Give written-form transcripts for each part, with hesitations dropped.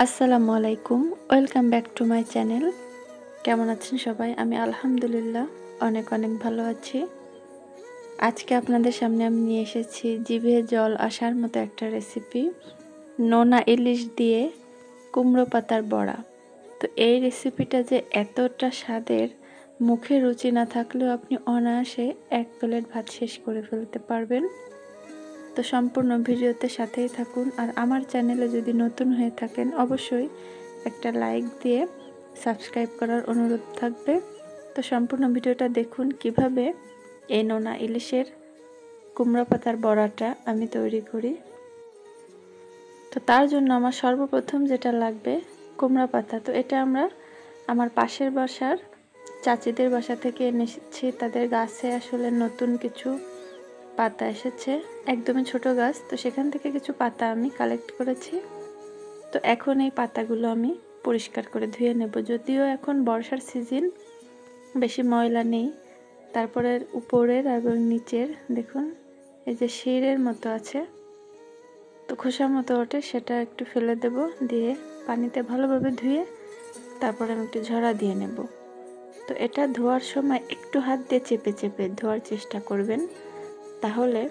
আসসালামু আলাইকুম, welcome back to my channel. কেমন আছেন সবাই? আমি আলহামদুলিল্লাহ অনেক ভালো আছি। আজকে আপনাদের সামনে আমি নিয়ে এসেছি জিভে জল আসার মতো একটা রেসিপি, নোনা ইলিশ দিয়ে কুমড়ো পাতার বড়া। তো এই রেসিপিটা যে এতটা স্বাদের, মুখে রুচি না থাকলেও আপনি অনায়াসে এক প্লেট ভাত শেষ করে ফেলতে পারবেন। তো সম্পূর্ণ ভিডিওতে সাথেই থাকুন। আর আমার চ্যানেলে যদি নতুন হয়ে থাকেন অবশ্যই একটা লাইক দিয়ে সাবস্ক্রাইব করার অনুরোধ থাকবে। তো সম্পূর্ণ ভিডিওটা দেখুন কিভাবে এই নোনা ইলিশের কুমড়া পাতার বড়াটা আমি তৈরি করি। তো তার জন্য আমার সর্বপ্রথম যেটা লাগবে কুমড়া পাতা। তো এটা আমার পাশের বাসার চাচিদের বাসা থেকে এনেছি। তাদের গাছে আসলে নতুন কিছু পাতা এসেছে, একদমই ছোট গাছ। তো সেখান থেকে কিছু পাতা আমি কালেক্ট করেছি। তো এখন এই পাতাগুলো আমি পরিষ্কার করে ধুয়ে নেব। যদিও এখন বর্ষার সিজন, বেশি ময়লা নেই। তারপরে উপরের এবং নিচের দেখুন এই যে শিরের মতো আছে, তো খোসার মতো ওঠে, সেটা একটু ফেলে দেব। দিয়ে পানিতে ভালোভাবে ধুয়ে তারপরে আমি একটু ঝরা দিয়ে নেব। তো এটা ধোয়ার সময় একটু হাত দিয়ে চেপে চেপে ধোয়ার চেষ্টা করবেন, তাহলে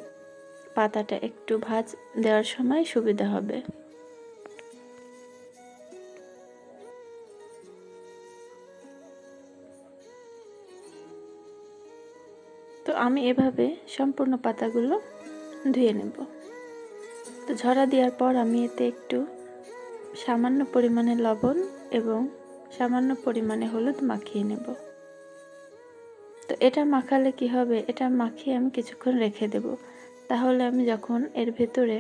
পাতাটা একটু ভাঁজ দেওয়ার সময় সুবিধা হবে। তো আমি এভাবে সম্পূর্ণ পাতাগুলো ধুয়ে নেব। তো ঝরা দেওয়ার পর আমি এতে একটু সামান্য পরিমাণে লবণ এবং সামান্য পরিমাণে হলুদ মাখিয়ে নেব। তো এটা মাখালে কি হবে, এটা মাখিয়ে আমি কিছুক্ষণ রেখে দেব। তাহলে আমি যখন এর ভেতরে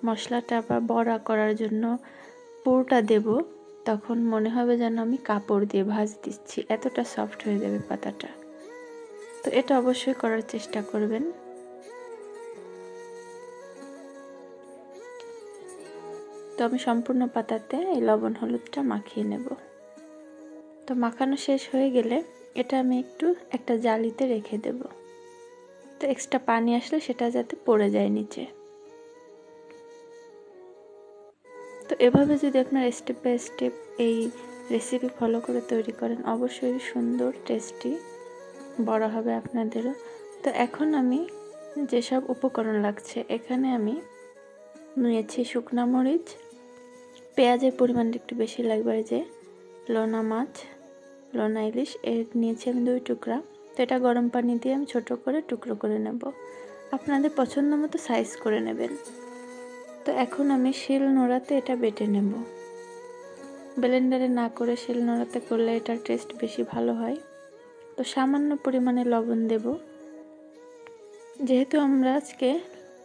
মশলাটা বা বড়া করার জন্য পুরটা দেব, তখন মনে হবে যেন আমি কাপড় দিয়ে ভাঁজ দিচ্ছি, এতটা সফট হয়ে যাবে পাতাটা। তো এটা অবশ্যই করার চেষ্টা করবেন। তো আমি সম্পূর্ণ পাতাতে এই লবণ হলুদটা মাখিয়ে নেব। তো মাখানো শেষ হয়ে গেলে এটা আমি একটু একটা জালিতে রেখে দেব। তো এক্সট্রা পানি আসলে সেটা যাতে পড়ে যায় নিচে। তো এভাবে যদি আপনার স্টেপ বাই স্টেপ এই রেসিপি ফলো করে তৈরি করেন, অবশ্যই সুন্দর টেস্টি বড়া হবে আপনাদেরও। তো এখন আমি যেসব উপকরণ লাগছে, এখানে আমি নিয়েছি শুকনা মরিচ, পেঁয়াজের পরিমাণটা একটু বেশি লাগবে, যে লোনা মাছ, লোনা ইলিশ এর নিয়েছি আমি 2 টুকরা। তো এটা গরম পানি দিয়ে আমি ছোট করে টুকরো করে নেব, আপনাদের পছন্দ মতো সাইজ করে নেবেন। তো এখন আমি শিল নোড়াতে এটা বেটে নেব। ব্লেন্ডারে না করে শিল নোড়াতে করলে এটার টেস্ট বেশি ভালো হয়। তো সামান্য পরিমাণে লবণ দেব, যেহেতু আমরা আজকে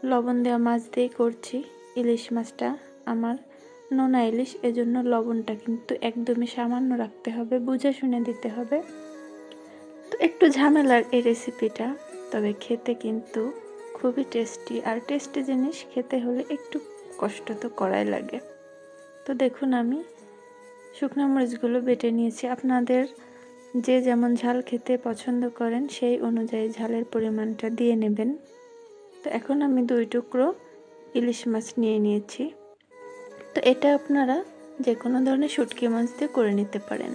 লবণ দেওয়া মাছ দিয়েই করছি। ইলিশ মাছটা আমার নোনা ইলিশ, এজন্য লবণটা কিন্তু একদমই সামান্য রাখতে হবে, বুঝে শুনে দিতে হবে। তো একটু ঝামেলার এই রেসিপিটা, তবে খেতে কিন্তু খুবই টেস্টি। আর টেস্টি জিনিস খেতে হলে একটু কষ্ট তো করাই লাগে। তো দেখুন আমি শুকনো মরিচগুলো বেটে নিয়েছি। আপনাদের যে যেমন ঝাল খেতে পছন্দ করেন সেই অনুযায়ী ঝালের পরিমাণটা দিয়ে নেবেন। তো এখন আমি 2 টুকরো ইলিশ মাছ নিয়ে নিয়েছি। তো এটা আপনারা যে কোনো ধরনের শুটকি মাছ দিয়ে করে নিতে পারেন।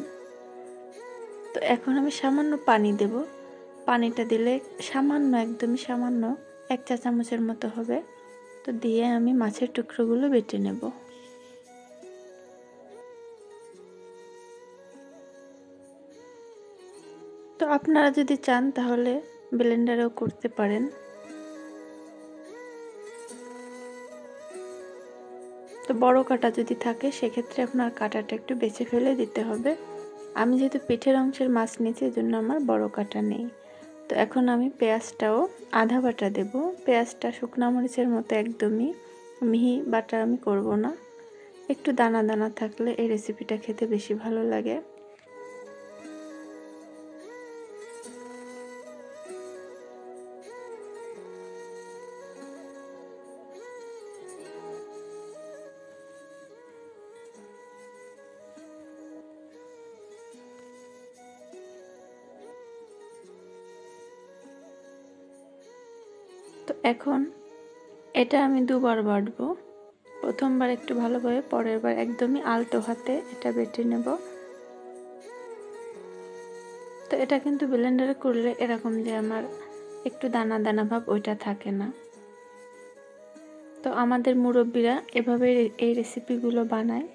তো এখন আমি সামান্য পানি দেব। পানিটা দিলে সামান্য, একদমই সামান্য 1 চা চামচের মতো হবে। তো দিয়ে আমি মাছের টুকরোগুলো বেটে নেব। তো আপনারা যদি চান তাহলে ব্লেন্ডারেও করতে পারেন। তো বড় কাঁটা যদি থাকে সেক্ষেত্রে আপনার কাঁটাটা একটু বেছে ফেলে দিতে হবে। আমি যেহেতু পিঠের অংশের মাছ নিয়েছি, এজন্য আমার বড় কাঁটা নেই। তো এখন আমি পেঁয়াজটাও আধা বাটা দেব। পেঁয়াজটা শুকনা মরিচের মতো একদমই মিহি বাটা আমি করব না, একটু দানা দানা থাকলে এই রেসিপিটা খেতে বেশি ভালো লাগে। তো এখন এটা আমি দুবার বাটবো। প্রথমবার একটু ভালোভাবে, পরের বার একদমই আলতো হাতে এটা বেটে নেব। তো এটা কিন্তু ব্লেন্ডারে করলে এরকম যে আমার একটু দানা দানা ভাব ওইটা থাকে না। তো আমাদের মুরব্বীরা এভাবে এই রেসিপিগুলো বানায়।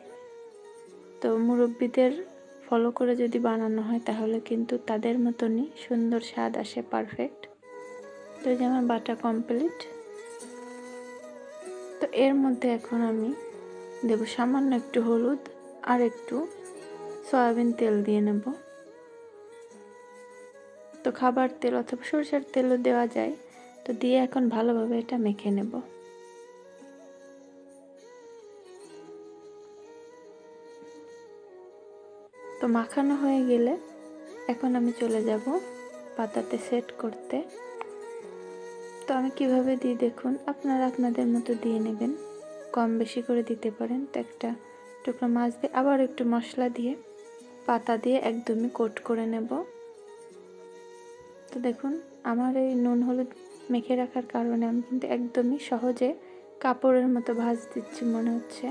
তো মুরব্বীদের ফলো করে যদি বানানো হয় তাহলে কিন্তু তাদের মতনই সুন্দর স্বাদ আসে, পারফেক্ট। তো এই যে আমার বাটা কমপ্লিট। তো এর মধ্যে এখন আমি দেব সামান্য একটু হলুদ আর একটু সয়াবিন তেল দিয়ে নেব। তো খাবার তেল অথবা সরষের তেলও দেওয়া যায়। তো দিয়ে এখন ভালোভাবে এটা মেখে নেব। তো মাখানো হয়ে গেলে এখন আমি চলে যাব পাতাতে সেট করতে। তো আমি কিভাবে দিই দেখুন, আপনারা আপনাদের মতো দিয়ে নেবেন, কম বেশি করে দিতে পারেন। তো একটা টুকরো মাছ দিয়ে আবার একটু মশলা দিয়ে পাতা দিয়ে একদমই কোট করে নেব। তো দেখুন আমার এই নুন হলুদ মেখে রাখার কারণে আমি কিন্তু একদমই সহজে কাপড়ের মতো ভাঁজ দিচ্ছি মনে হচ্ছে।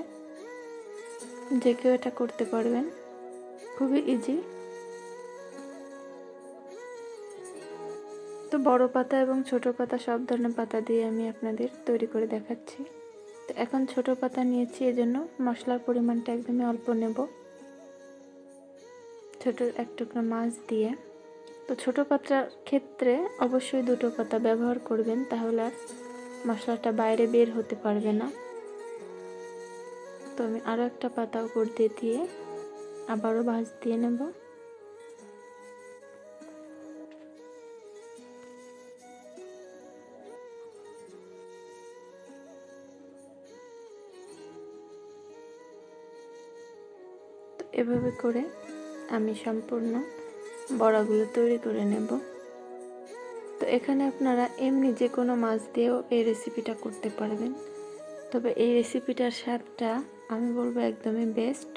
যে কেউ এটা করতে পারবেন, খুবই ইজি। তো বড় পাতা এবং ছোট পাতা সব ধরনের পাতা দিয়ে আমি আপনাদের তৈরি করে দেখাচ্ছি। তো এখন ছোট পাতা নিয়েছি, এজন্য মশলার পরিমাণটা একদমই অল্প নেব। ছোট এক টুকরো মাছ দিয়ে, তো ছোট পাতার ক্ষেত্রে অবশ্যই দুটো পাতা ব্যবহার করবেন, তাহলে আর মশলাটা বাইরে বের হতে পারবে না। তো আমি আরও একটা পাতা উপর দিয়ে আবারও ভাঁজ দিয়ে নেব। তো এভাবে করে আমি সম্পূর্ণ বড়াগুলো তৈরি করে নেব। তো এখানে আপনারা এমনি যে কোনো মাছ দিয়েও এই রেসিপিটা করতে পারবেন। তবে এই রেসিপিটার স্বাদটা আমি বলবো একদমই বেস্ট।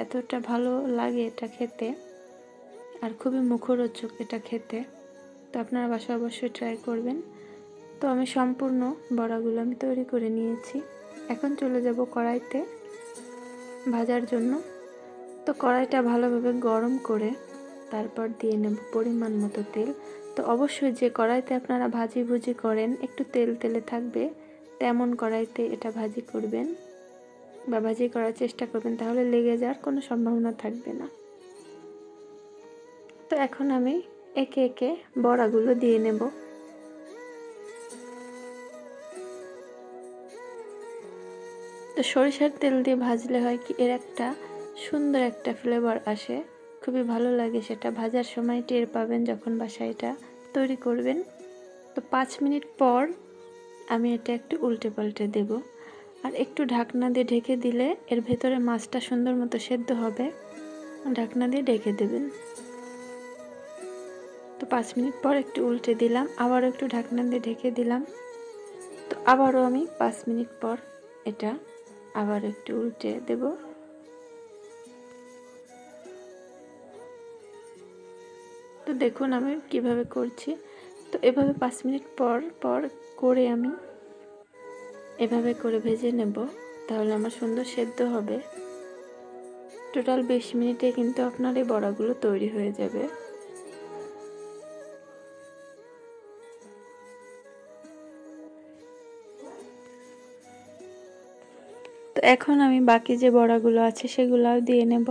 এতটা ভালো লাগে এটা খেতে, আর খুবই মুখরোচক এটা খেতে। তো আপনারা বাসায় অবশ্যই ট্রাই করবেন। তো আমি সম্পূর্ণ বড়াগুলো আমি তৈরি করে নিয়েছি। এখন চলে যাব কড়াইতে ভাজার জন্য। তো কড়াইটা ভালোভাবে গরম করে তারপর দিয়ে নেব পরিমাণ মতো তেল। তো অবশ্যই যে কড়াইতে আপনারা ভাজি ভুজি করেন একটু তেল তেলে থাকবে, তেমন কড়াইতে এটা ভাজি করবেন বা ভাজি করার চেষ্টা করবেন, তাহলে লেগে যাওয়ার কোনো সম্ভাবনা থাকবে না। তো এখন আমি একে একে বড়াগুলো দিয়ে নেব। তো সরিষার তেল দিয়ে ভাজলে হয় কি, এর একটা সুন্দর একটা ফ্লেভার আসে, খুবই ভালো লাগে। সেটা ভাজার সময় টের পাবেন যখন বাসায় এটা তৈরি করবেন। তো 5 মিনিট পর আমি এটা একটু উল্টে পাল্টে দেব, আর একটু ঢাকনা দিয়ে ঢেকে দিলে এর ভেতরে মাছটা সুন্দর মতো সেদ্ধ হবে। ঢাকনা দিয়ে ঢেকে দেবেন। তো 5 মিনিট পর একটু উল্টে দিলাম, আবারও একটু ঢাকনা দিয়ে ঢেকে দিলাম। তো আবারও আমি 5 মিনিট পর এটা আবার একটু উল্টে দেব। তো দেখুন আমি কিভাবে করছি। তো এভাবে 5 মিনিট পর পর করে আমি এভাবে করে ভেজে নেব, তাহলে আমার সুন্দর সেদ্ধ হবে। টোটাল 20 মিনিটে কিন্তু আপনার এই বড়াগুলো তৈরি হয়ে যাবে। তো এখন আমি বাকি যে বড়াগুলো আছে সেগুলোও দিয়ে নেব।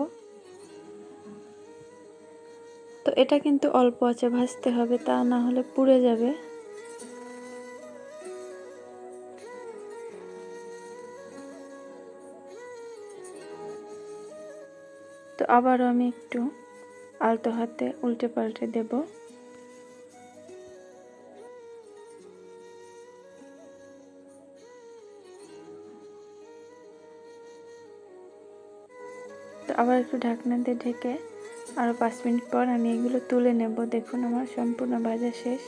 তো এটা কিন্তু অল্প আঁচে ভাজতে হবে, তা না হলে পুড়ে যাবে। তো আবারও আমি একটু আলতো হাতে উল্টে পাল্টে দেব। তো আবার একটু ঢাকনা দিয়ে ঢেকে আরও 5 মিনিট পর আমি এগুলো তুলে নেব। দেখুন আমার সম্পূর্ণ ভাজা শেষ।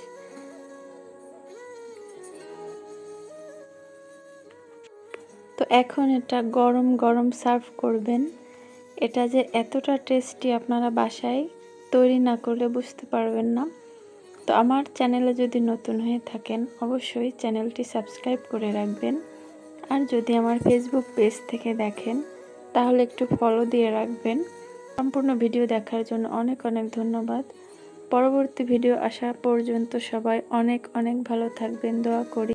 তো এখন এটা গরম গরম সার্ভ করবেন। এটা যে এতটা টেস্টি আপনারা বাসায় তৈরি না করলে বুঝতে পারবেন না। তো আমার চ্যানেলে যদি নতুন হয়ে থাকেন অবশ্যই চ্যানেলটি সাবস্ক্রাইব করে রাখবেন, আর যদি আমার ফেসবুক পেজ থেকে দেখেন তাহলে একটু ফলো দিয়ে রাখবেন। সম্পূর্ণ ভিডিও দেখার জন্য অনেক অনেক ধন্যবাদ। পরবর্তী ভিডিও আসা পর্যন্ত সবাই অনেক অনেক ভালো থাকবেন, দোয়া করি।